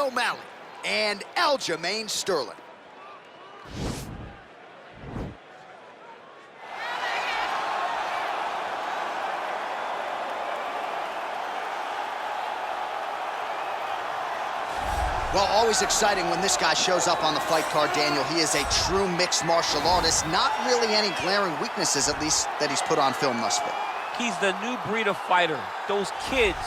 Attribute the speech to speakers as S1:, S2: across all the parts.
S1: O'Malley and Aljamain Sterling. Well, always exciting when this guy shows up on the fight card, Daniel. He is a true mixed martial artist. Not really any glaring weaknesses, at least, that he's put on film thus far.
S2: He's the new breed of fighter. Those kids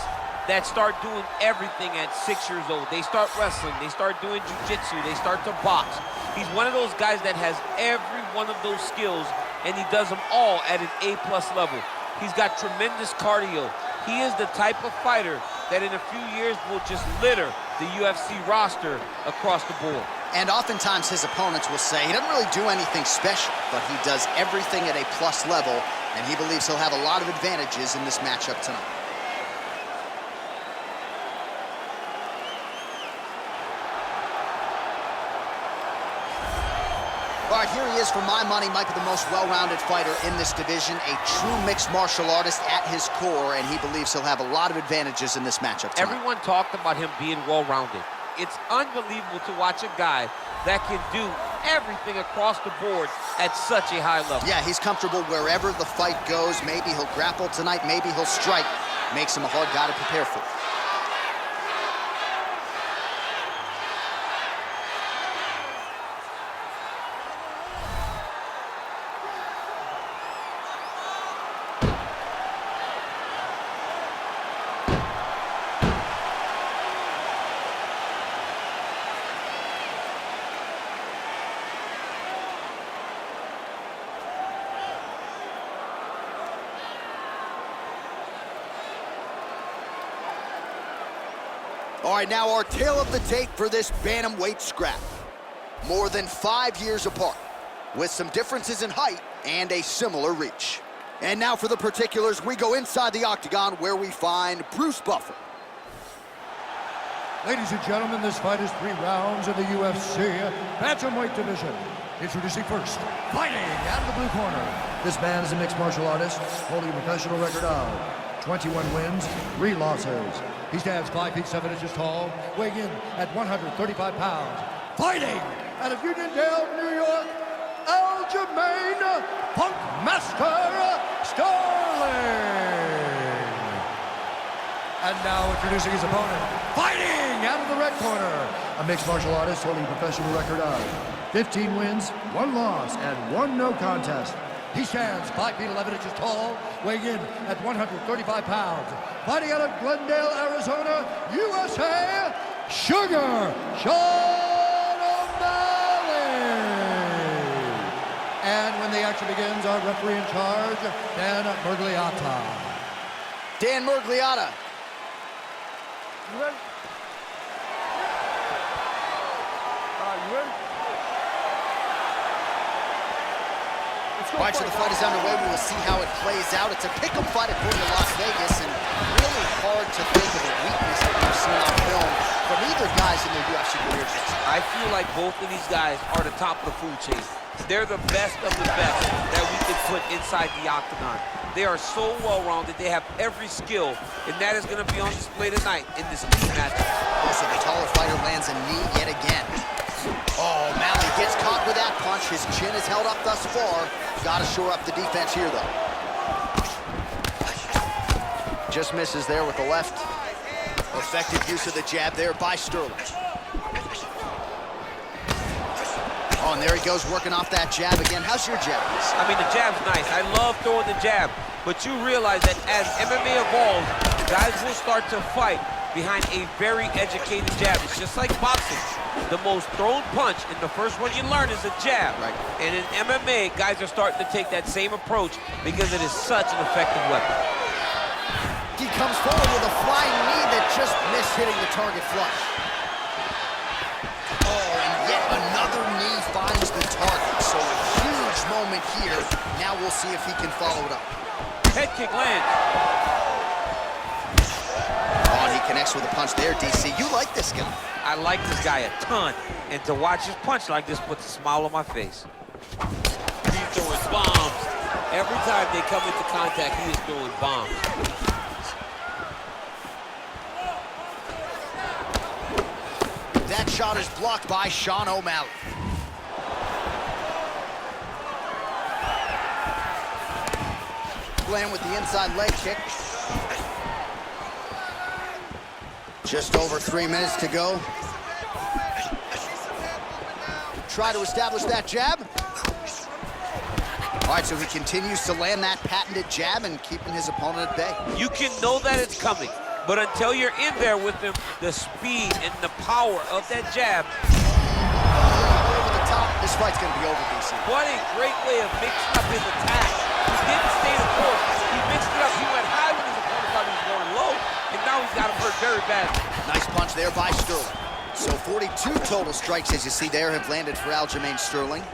S2: that start doing everything at 6 years old. They start wrestling, they start doing jiu-jitsu, they start to box. He's one of those guys that has every one of those skills, and he does them all at an A+ level. He's got tremendous cardio. He is the type of fighter that in a few years will just litter the UFC roster across the board.
S1: And oftentimes his opponents will say he doesn't really do anything special, but he does everything at a plus level, and he believes he'll have a lot of advantages in this matchup tonight. All right, here he is. For my money, might be the most well-rounded fighter in this division, a true mixed martial artist at his core, and he believes he'll have a lot of advantages in this matchup tonight.
S2: Everyone talked about him being well-rounded. It's unbelievable to watch a guy that can do everything across the board at such a high level.
S1: Yeah, he's comfortable wherever the fight goes. Maybe he'll grapple tonight, maybe he'll strike. Makes him a hard guy to prepare for. All right, now our tale of the tape for this bantamweight scrap. More than 5 years apart, with some differences in height and a similar reach. And now for the particulars, we go inside the octagon where we find Bruce Buffer.
S3: Ladies and gentlemen, this fight is 3 rounds in the UFC bantamweight division. Introducing first, fighting out of the blue corner. This man is a mixed martial artist, holding a professional record of 21 wins, 3 losses. He stands 5 feet 7 inches tall, weighing in at 135 pounds. Fighting out of Uniondale, New York, Aljamain Punkmaster Sterling. And now introducing his opponent, fighting out of the red corner, a mixed martial artist holding a professional record of 15 wins, 1 loss, and 1 no contest. He stands 5 feet 11 inches tall, weighing in at 135 pounds. Fighting out of Glendale, Arizona, USA, Sugar Sean O'Malley. And when the action begins, our referee in charge, Dan Murgliata.
S1: Dan Murgliata.
S3: You ready? You ready?
S1: All right, so the fight is underway. We will see how it plays out. It's a pick'em fight according to Las Vegas, and really hard to think of a weakness that we've seen on film from either guys in their UFC careers.
S2: I feel like both of these guys are the top of the food chain. They're the best of the best that we could put inside the octagon. They are so well-rounded. They have every skill, and that is going to be on display tonight in this knee match.
S1: Also, the taller fighter lands a knee yet again. Oh, Malley gets caught with that punch. His chin is held up thus far. Got to shore up the defense here, though. Just misses there with the left. Effective use of the jab there by Sterling. Oh, and there he goes, working off that jab again. How's your jab?
S2: I mean, the jab's nice. I love throwing the jab, but you realize that as MMA evolves, guys will start to fight behind a very educated jab. It's just like boxing. The most thrown punch, and the first one you learn is a jab.
S1: Right.
S2: And in MMA, guys are starting to take that same approach because it is such an effective weapon.
S1: He comes forward with a flying knee that just missed hitting the target flush. Oh, and yet another knee finds the target. So a huge moment here. Now we'll see if he can follow it up.
S2: Head kick lands.
S1: Oh, and he connects with a punch there, DC. You like this guy.
S2: I like this guy a ton, and to watch his punch like this puts a smile on my face. He's throwing bombs. Every time they come into contact, he is throwing bombs.
S1: that shot is blocked by Sean O'Malley. Playing with the inside leg kick. Just over 3 minutes to go. Try to establish that jab. All right, so he continues to land that patented jab and keeping his opponent at bay.
S2: You can know that it's coming, but until you're in there with him, the speed and the power of that jab.
S1: Over the top, this fight's gonna be over, DC.
S2: What a great way of mixing up his attack. He didn't stay the course. He mixed it up. He went high when his opponent thought he was going low, and now he's got him hurt very badly.
S1: Nice punch there by Sterling. So 42 total strikes, as you see there, have landed for Aljamain Sterling.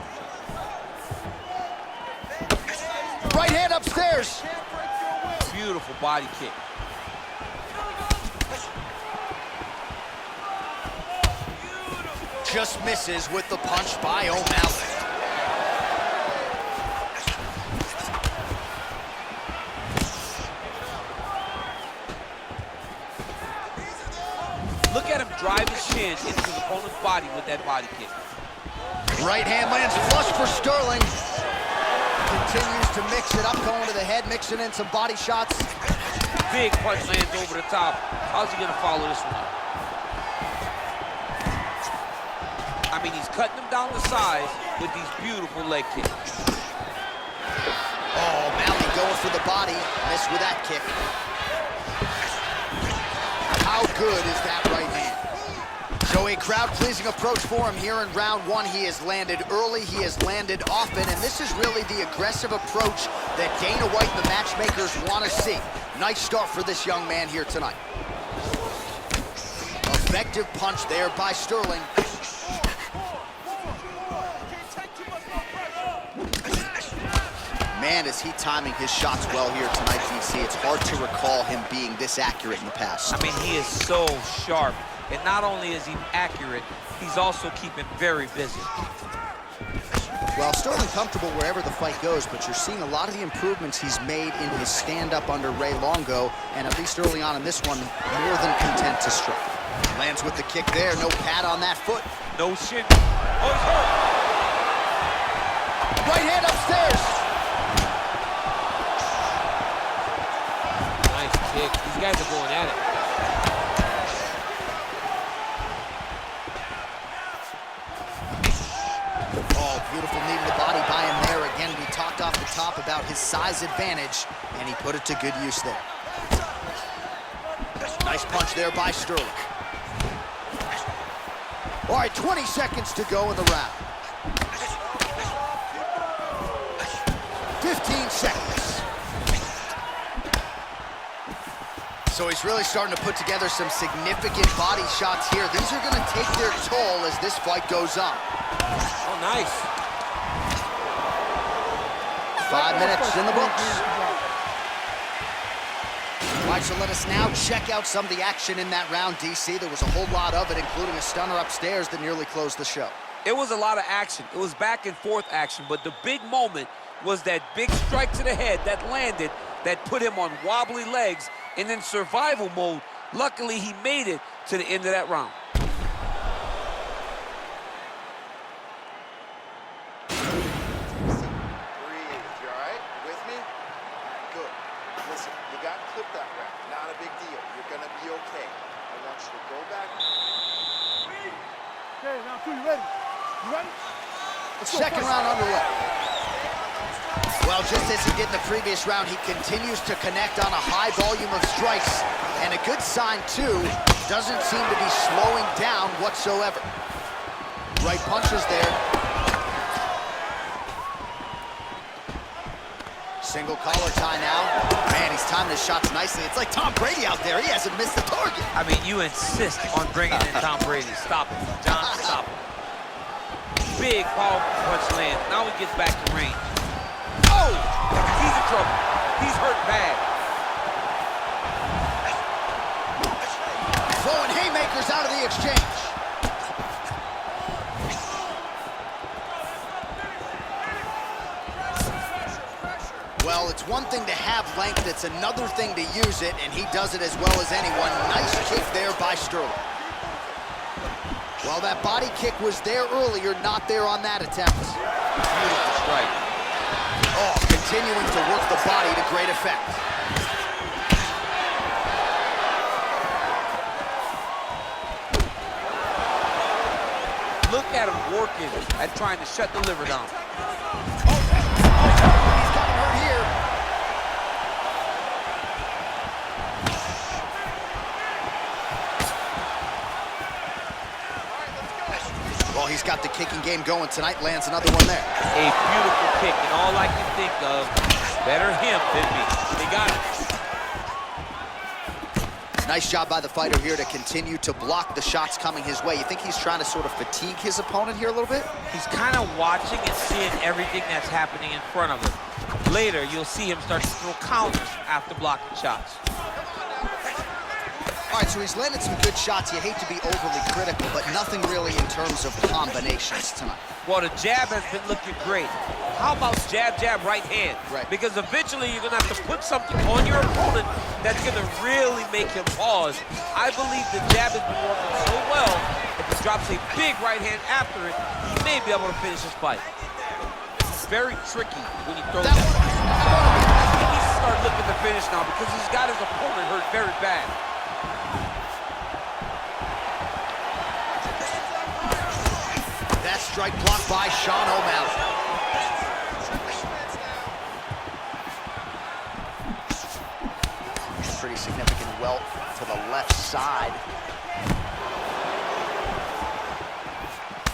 S1: Right hand upstairs.
S2: Beautiful body kick.
S1: Just misses with the punch by O'Malley.
S2: Look at him drive his shin into his opponent's body with that body kick.
S1: Right hand lands flush for Sterling. Continues to mix it up, going to the head, mixing in some body shots.
S2: Big punch lands over the top. How's he gonna follow this one up? I mean, he's cutting him down the sides with these beautiful leg kicks.
S1: Oh, Malley going for the body. Missed with that kick. How good is that right hand? So a crowd-pleasing approach for him here in round one. He has landed early, he has landed often, and this is really the aggressive approach that Dana White and the matchmakers want to see. Nice start for this young man here tonight. Effective punch there by Sterling. Man, is he timing his shots well here tonight, DC. It's hard to recall him being this accurate in the past.
S2: I mean, he is so sharp. And not only is he accurate, he's also keeping very busy.
S1: Well, Sterling comfortable wherever the fight goes, but you're seeing a lot of the improvements he's made in his stand-up under Ray Longo, and at least early on in this one, more than content to strike. Lands with the kick there, no pad on that foot.
S2: No shin. Oh, he's hurt.
S1: Right hand upstairs.
S2: Nice kick. These guys are going at it.
S1: Beautiful knee to the body by him there. Again, we talked off the top about his size advantage, and he put it to good use there. Nice punch there by Sterling. All right, 20 seconds to go in the round. 15 seconds. So he's really starting to put together some significant body shots here. These are going to take their toll as this fight goes on.
S2: Oh, nice.
S1: 5 minutes in the books. All right, so let us now check out some of the action in that round, DC. There was a whole lot of it, including a stunner upstairs that nearly closed the show.
S2: It was a lot of action. It was back and forth action, but the big moment was that big strike to the head that landed, that put him on wobbly legs and in survival mode. Luckily, he made it to the end of that round.
S1: Second round underway. Well, just as he did in the previous round, he continues to connect on a high volume of strikes. And a good sign, too, doesn't seem to be slowing down whatsoever. Right punches there. Single collar tie now. Man, he's timing his shots nicely. It's like Tom Brady out there. He hasn't missed the target.
S2: I mean, you insist on bringing in Tom Brady. Stop him, John, stop him. Big powerful punch land. Now he gets back to range. Oh! He's in trouble. He's hurt bad.
S1: Throwing haymakers out of the exchange. Well, it's one thing to have length, it's another thing to use it, and he does it as well as anyone. Nice kick there by Sterling. Well, that body kick was there earlier, not there on that attempt.
S2: Beautiful strike.
S1: Oh, continuing to work the body to great effect.
S2: Look at him working at trying to shut the liver down.
S1: He's gotten hurt here. Well, he's got the kicking game going tonight. Lands another one there.
S2: A beautiful kick, and all I can think of, better him than me. They got him.
S1: Nice job by the fighter here to continue to block the shots coming his way. You think he's trying to sort of fatigue his opponent here a little bit?
S2: He's kind of watching and seeing everything that's happening in front of him. Later, you'll see him start to throw counters after blocking shots.
S1: All right, so he's landed some good shots. You hate to be overly critical, but nothing really in terms of combinations tonight.
S2: Well, the jab has been looking great. How about jab, jab, right hand?
S1: Right.
S2: Because eventually you're going to have to put something on your opponent that's going to really make him pause. I believe the jab has been working so well, if he drops a big right hand after it, he may be able to finish his fight. It's very tricky when he throws that. He needs to start looking to finish now because he's got his opponent hurt very bad.
S1: Strike blocked by Sean O'Malley. Pretty significant welt to the left side.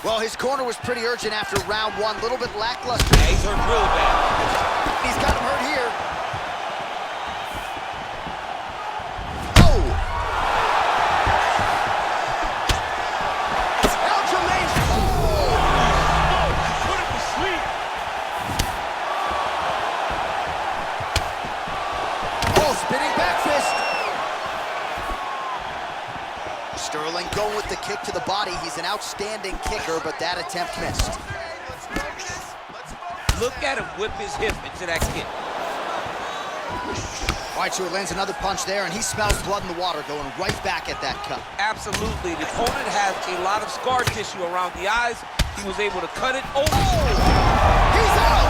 S1: Well, his corner was pretty urgent after round one. A little bit lackluster.
S2: Yeah, he's hurt really bad.
S1: He's got him hurt here. Sterling going with the kick to the body. He's an outstanding kicker, but that attempt missed.
S2: Look at him whip his hip into that kick.
S1: All right, so it lands another punch there, and he smells blood in the water, going right back at that cut.
S2: Absolutely. The opponent has a lot of scar tissue around the eyes. He was able to cut it open.
S1: He's out!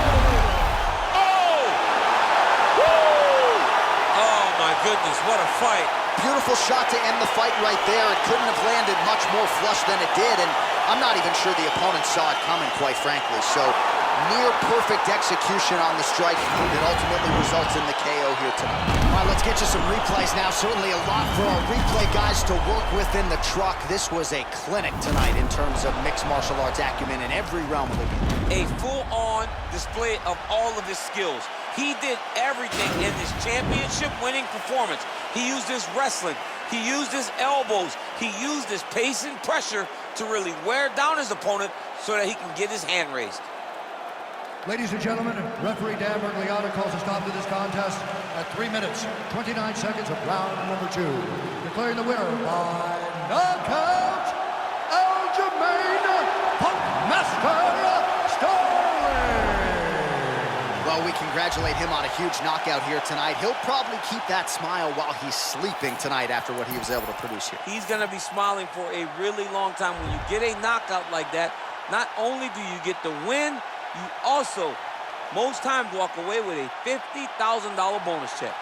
S2: Oh! Woo! Oh, my goodness, what a fight.
S1: Beautiful shot to end the fight right there. It couldn't have landed much more flush than it did, and I'm not even sure the opponent saw it coming, quite frankly. So near perfect execution on the strike that ultimately results in the KO here tonight. All right, let's get you some replays now. Certainly a lot for our replay guys to work with in the truck. This was a clinic tonight in terms of mixed martial arts acumen in every realm of the game.
S2: A full-on display of all of his skills. He did everything in this championship-winning performance. He used his wrestling. He used his elbows. He used his pace and pressure to really wear down his opponent so that he can get his hand raised.
S3: Ladies and gentlemen, referee Dan Bergliata calls a stop to this contest at 3 minutes, 29 seconds of round number 2. Declaring the winner by knockout, Aljamain Sterling.
S1: Well, we congratulate him on a huge knockout here tonight. He'll probably keep that smile while he's sleeping tonight after what he was able to produce here.
S2: He's going to be smiling for a really long time. When you get a knockout like that, not only do you get the win, you also, most times, walk away with a $50,000 bonus check.